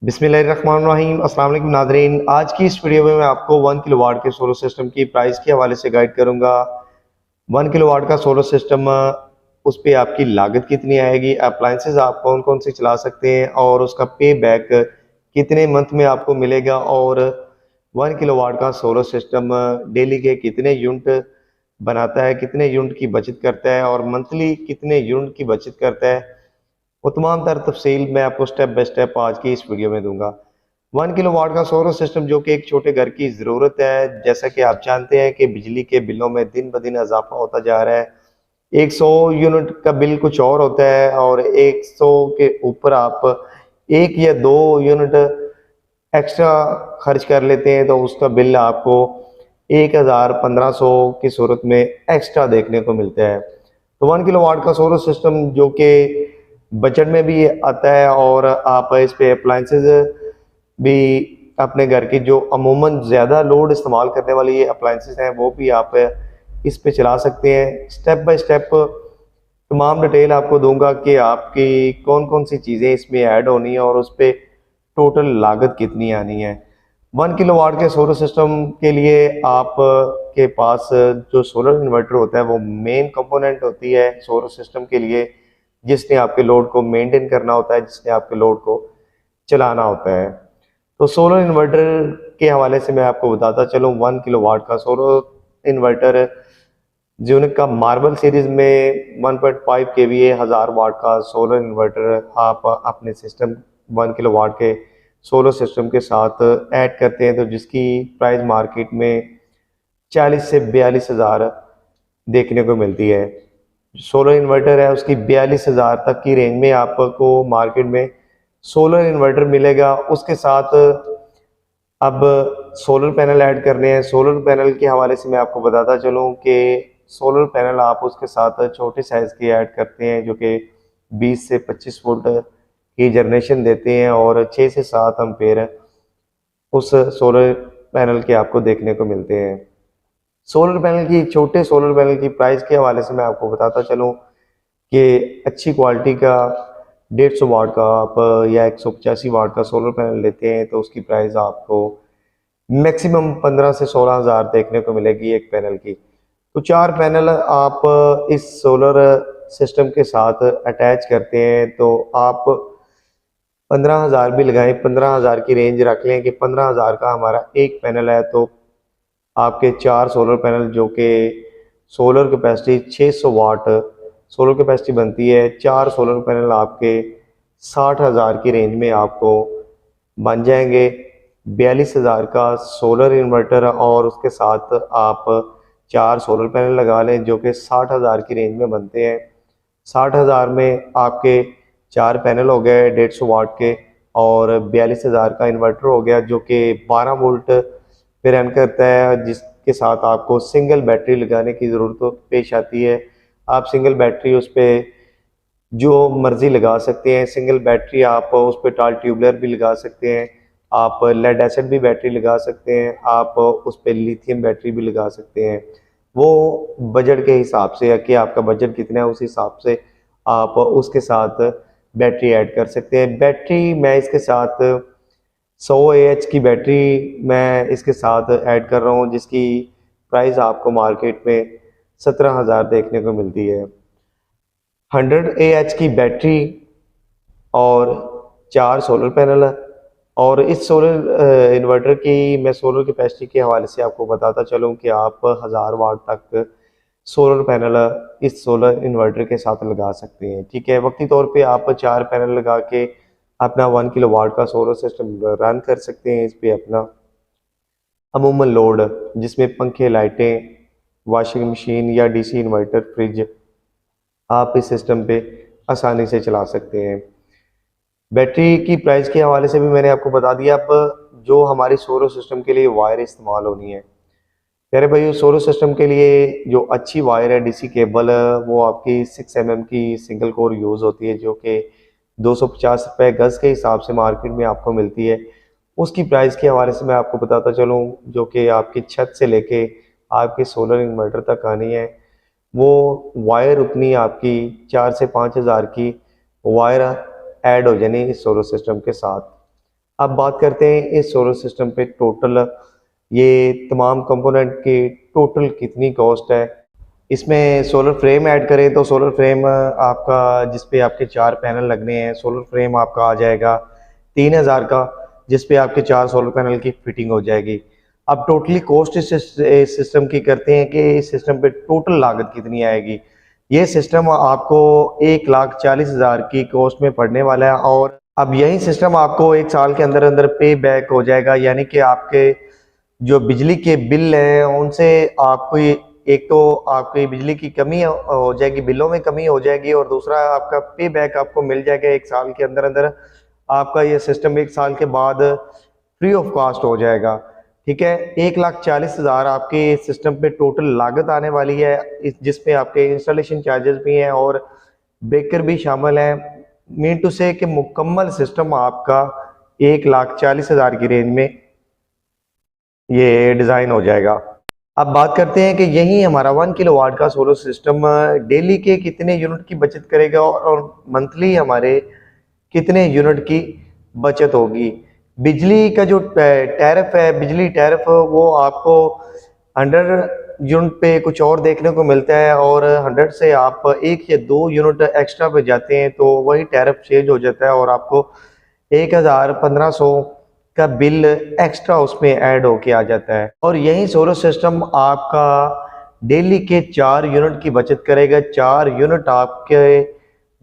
बिस्मिल्लाहिर्रहमानिर्रहीम। अस्सलाम वालेकुम नाज़रीन, आज की इस वीडियो में मैं आपको 1 किलोवाट के सोलर सिस्टम की प्राइस के हवाले से गाइड करूंगा। 1 किलोवाट का सोलर सिस्टम, उस पे आपकी लागत कितनी आएगी, अप्लायंसेस आप कौन कौन से चला सकते हैं और उसका पे बैक कितने मंथ में आपको मिलेगा, और 1 किलोवाट का सोलर सिस्टम डेली के कितने यूनिट बनाता है, कितने यूनिट की बचत करता है और मंथली कितने यूनिट की बचत करता है, वो तमाम तर तफसील मैं आपको स्टेप बाय स्टेप आज की इस वीडियो में दूंगा। 1 किलोवाट का सोलर सिस्टम जो कि एक छोटे घर की ज़रूरत है, जैसा कि आप जानते हैं कि बिजली के बिलों में दिन ब दिन इजाफा होता जा रहा है। 100 यूनिट का बिल कुछ और होता है और 100 के ऊपर आप 1 या 2 यूनिट एक्स्ट्रा खर्च कर लेते हैं तो उसका बिल आपको 1000-1500 की सूरत में एक्स्ट्रा देखने को मिलता है। तो 1 किलोवाट का सोलर सिस्टम जो कि बजट में भी आता है और आप इस पे अप्लायंसेस भी अपने घर की जो अमूमन ज़्यादा लोड इस्तेमाल करने वाली ये अप्लायंसेस हैं वो भी आप इस पे चला सकते हैं। स्टेप बाय स्टेप तमाम डिटेल आपको दूंगा कि आपकी कौन कौन सी चीज़ें इसमें ऐड होनी है और उस पर टोटल लागत कितनी आनी है। 1 किलोवाट के सोलर सिस्टम के लिए आप के पास जो सोलर इन्वर्टर होता है वो मेन कंपोनेंट होती है सोलर सिस्टम के लिए, जिसने आपके लोड को मेंटेन करना होता है, जिसने आपके लोड को चलाना होता है। तो सोलर इन्वर्टर के हवाले से मैं आपको बताता चलूँ। 1 किलोवाट का सोलर इन्वर्टर यूनिक का मार्बल सीरीज में 1.5 केवीए 1000 वाट का सोलर इन्वर्टर आप अपने सिस्टम 1 किलोवाट के सोलर सिस्टम के साथ ऐड करते हैं तो जिसकी प्राइस मार्केट में 40 से 42 हज़ार देखने को मिलती है। सोलर इन्वर्टर है उसकी 42 हज़ार तक की रेंज में आपको मार्केट में सोलर इन्वर्टर मिलेगा। उसके साथ अब सोलर पैनल ऐड करने हैं। सोलर पैनल के हवाले से मैं आपको बताता चलूँ कि सोलर पैनल आप उसके साथ छोटे साइज़ के ऐड करते हैं जो कि 20 से 25 वोल्ट की जनरेशन देते हैं और 6 से 7 एम्पेयर उस सोलर पैनल के आपको देखने को मिलते हैं। सोलर पैनल की छोटे सोलर पैनल की प्राइस के हवाले से मैं आपको बताता चलूँ कि अच्छी क्वालिटी का 150 वाट का आप या 185 वाट का सोलर पैनल लेते हैं तो उसकी प्राइस आपको मैक्सिमम 15 से 16 हज़ार देखने को मिलेगी एक पैनल की। तो 4 पैनल आप इस सोलर सिस्टम के साथ अटैच करते हैं तो आप 15 हज़ार भी लगाएं, 15 हज़ार की रेंज रख लें कि 15 हज़ार का हमारा एक पैनल है तो आपके 4 सोलर पैनल जो कि solar capacity 600 watt solar capacity बनती है, 4 सोलर पैनल आपके 60 हज़ार की रेंज में आपको बन जाएंगे। 42 हज़ार का सोलर इन्वर्टर और उसके साथ आप 4 सोलर पैनल लगा लें जो कि 60 हज़ार की रेंज में बनते हैं। 60 हज़ार में आपके 4 पैनल हो गए 150 वाट के और 42 हज़ार का इन्वर्टर हो गया जो कि 12 वोल्ट पे रन करता है, जिसके साथ आपको सिंगल बैटरी लगाने की ज़रूरत पेश आती है। आप सिंगल बैटरी उस पर जो मर्ज़ी लगा सकते हैं। सिंगल बैटरी आप उस पर टाल ट्यूबलर भी लगा सकते हैं, आप लेड एसिड भी बैटरी लगा सकते हैं, आप उस पर लिथियम बैटरी भी लगा सकते हैं। वो बजट के हिसाब से है कि आपका बजट कितना है, उस हिसाब से आप उसके साथ बैटरी ऐड कर सकते हैं। बैटरी मैं इसके साथ 100 AH की बैटरी मैं इसके साथ ऐड कर रहा हूँ जिसकी प्राइस आपको मार्केट में 17 हज़ार देखने को मिलती है। 100 AH की बैटरी और 4 सोलर पैनल और इस सोलर इन्वर्टर की मैं सोलर कैपेसिटी के हवाले से आपको बताता चलूँ कि आप 1000 वाट तक सोलर पैनल इस सोलर इन्वर्टर के साथ लगा सकते हैं। ठीक है, वक्ती तौर पे आप 4 पैनल लगा के अपना 1 किलोवाट का सोलर सिस्टम रन कर सकते हैं। इस पे अपना अमूमन लोड जिसमें पंखे, लाइटें, वॉशिंग मशीन या DC इन्वर्टर, फ्रिज आप इस सिस्टम पे आसानी से चला सकते हैं। बैटरी की प्राइस के हवाले से भी मैंने आपको बता दिया। अब जो हमारी सोलर सिस्टम के लिए वायर इस्तेमाल होनी है, प्यारे भाई, सोलर सिस्टम के लिए जो अच्छी वायर है DC केबल, वो आपकी 6 mm की सिंगल कोर यूज़ होती है जो कि 250 रुपये गज़ के हिसाब से मार्केट में आपको मिलती है। उसकी प्राइस के हवाले से मैं आपको बताता चलूँ जो कि आपकी छत से लेके आपके सोलर इन्वर्टर तक आनी है, वो वायर उतनी आपकी 4 से 5 हज़ार की वायर ऐड हो जानी इस सोलर सिस्टम के साथ। अब बात करते हैं इस सोलर सिस्टम पे टोटल ये तमाम कंपोनेंट की टोटल कितनी कॉस्ट है। इसमें सोलर फ्रेम ऐड करें तो सोलर फ्रेम आपका जिस पे आपके 4 पैनल लगने हैं, सोलर फ्रेम आपका आ जाएगा 3000 का, जिस पे आपके 4 सोलर पैनल की फिटिंग हो जाएगी। अब टोटली कॉस्ट इस सिस्टम की करते हैं कि इस सिस्टम पे टोटल लागत कितनी आएगी। ये सिस्टम आपको 1,40,000 की कॉस्ट में पड़ने वाला है और अब यही सिस्टम आपको 1 साल के अंदर अंदर पे बैक हो जाएगा, यानी कि आपके जो बिजली के बिल हैं उनसे आपको एक तो आपकी बिजली की कमी हो जाएगी, बिलों में कमी हो जाएगी, और दूसरा आपका पे बैक आपको मिल जाएगा 1 साल के अंदर अंदर। आपका ये सिस्टम 1 साल के बाद फ्री ऑफ कॉस्ट हो जाएगा। ठीक है, 1,40,000 आपके सिस्टम पे टोटल लागत आने वाली है, जिसपे आपके इंस्टॉलेशन चार्जेस भी हैं और ब्रेकर भी शामिल हैं। मीन टू से कि मुकम्मल सिस्टम आपका 1,40,000 की रेंज में ये डिज़ाइन हो जाएगा। अब बात करते हैं कि यही हमारा 1 किलोवाट का सोलर सिस्टम डेली के कितने यूनिट की बचत करेगा और मंथली हमारे कितने यूनिट की बचत होगी। बिजली का जो टैरिफ है, बिजली टैरिफ वो आपको 100 यूनिट पे कुछ और देखने को मिलता है, और 100 से आप 1 या 2 यूनिट एक्स्ट्रा पे जाते हैं तो वही टैरिफ चेंज हो जाता है और आपको 1,000-1,500 का बिल एक्स्ट्रा उसमें ऐड होके आ जाता है। और यही सोलर सिस्टम आपका डेली के 4 यूनिट की बचत करेगा। 4 यूनिट आपके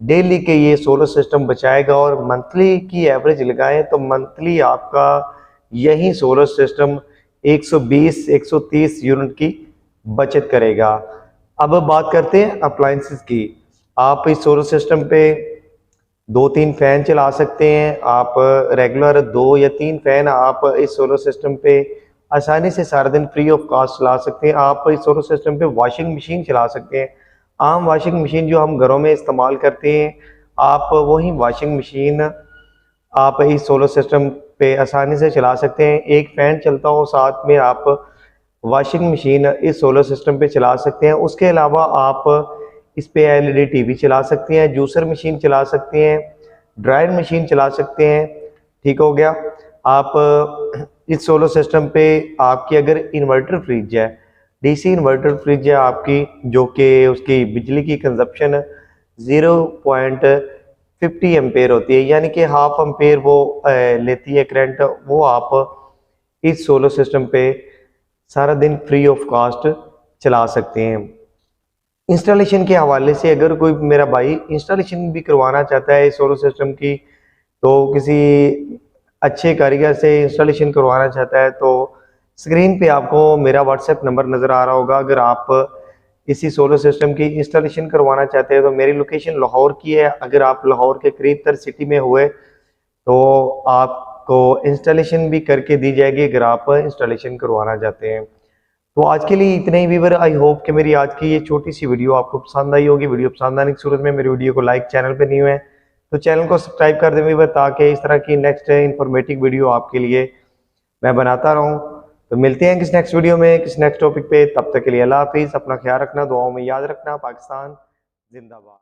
डेली के ये सोलर सिस्टम बचाएगा, और मंथली की एवरेज लगाएं तो मंथली आपका यही सोलर सिस्टम 120-130 यूनिट की बचत करेगा। अब बात करते हैं अप्लायंसेस की। आप इस सोलर सिस्टम पे 2-3 फैन चला सकते हैं। आप रेगुलर 2 या 3 फैन आप इस सोलर सिस्टम पे आसानी से सारा दिन फ्री ऑफ कॉस्ट चला सकते हैं। आप इस सोलर सिस्टम पे वॉशिंग मशीन चला सकते हैं। आम वॉशिंग मशीन जो हम घरों में इस्तेमाल करते हैं, आप वही वॉशिंग मशीन आप इस सोलर सिस्टम पे आसानी से चला सकते हैं। एक फैन चलता हो साथ में आप वॉशिंग मशीन इस सोलर सिस्टम पे चला सकते हैं। उसके अलावा आप इस पे एलईडी टीवी चला सकते हैं, जूसर मशीन चला सकते हैं, ड्रायर मशीन चला सकते हैं। ठीक हो गया। आप इस सोलर सिस्टम पे आपकी अगर इन्वर्टर फ्रिज है, डीसी इन्वर्टर फ्रिज है आपकी, जो कि उसकी बिजली की कंजप्शन 0.50 एम्पेयर होती है, यानी कि हाफ एम्पेयर वो लेती है करंट, वो आप इस सोलर सिस्टम पे सारा दिन फ्री ऑफ कॉस्ट चला सकते हैं। इंस्टॉलेशन के हवाले से अगर कोई मेरा भाई इंस्टॉलेशन भी करवाना चाहता है सोलर सिस्टम की, तो किसी अच्छे कारीगर से इंस्टॉलेशन करवाना चाहता है, तो स्क्रीन पे आपको मेरा व्हाट्सएप नंबर नज़र आ रहा होगा। अगर आप इसी सोलर सिस्टम की इंस्टॉलेशन करवाना चाहते हैं तो मेरी लोकेशन लाहौर की है। अगर आप लाहौर के करीब तर सिटी में हुए तो आपको इंस्टॉलेशन भी करके दी जाएगी, अगर आप इंस्टॉलेशन करवाना चाहते हैं। तो आज के लिए इतना ही व्यूअर। आई होप कि मेरी आज की ये छोटी सी वीडियो आपको पसंद आई होगी। वीडियो पसंद आने की सूरत में मेरी वीडियो को लाइक, चैनल पे न्यू है तो चैनल को सब्सक्राइब कर दें व्यूअर, ताकि इस तरह की नेक्स्ट इन्फॉर्मेटिव वीडियो आपके लिए मैं बनाता रहूं। तो मिलते हैं किस नेक्स्ट वीडियो में, किस नेक्स्ट टॉपिक पे। तब तक के लिए अल्लाह हाफिज़। अपना ख्याल रखना, दुआओं में याद रखना। पाकिस्तान जिंदाबाद।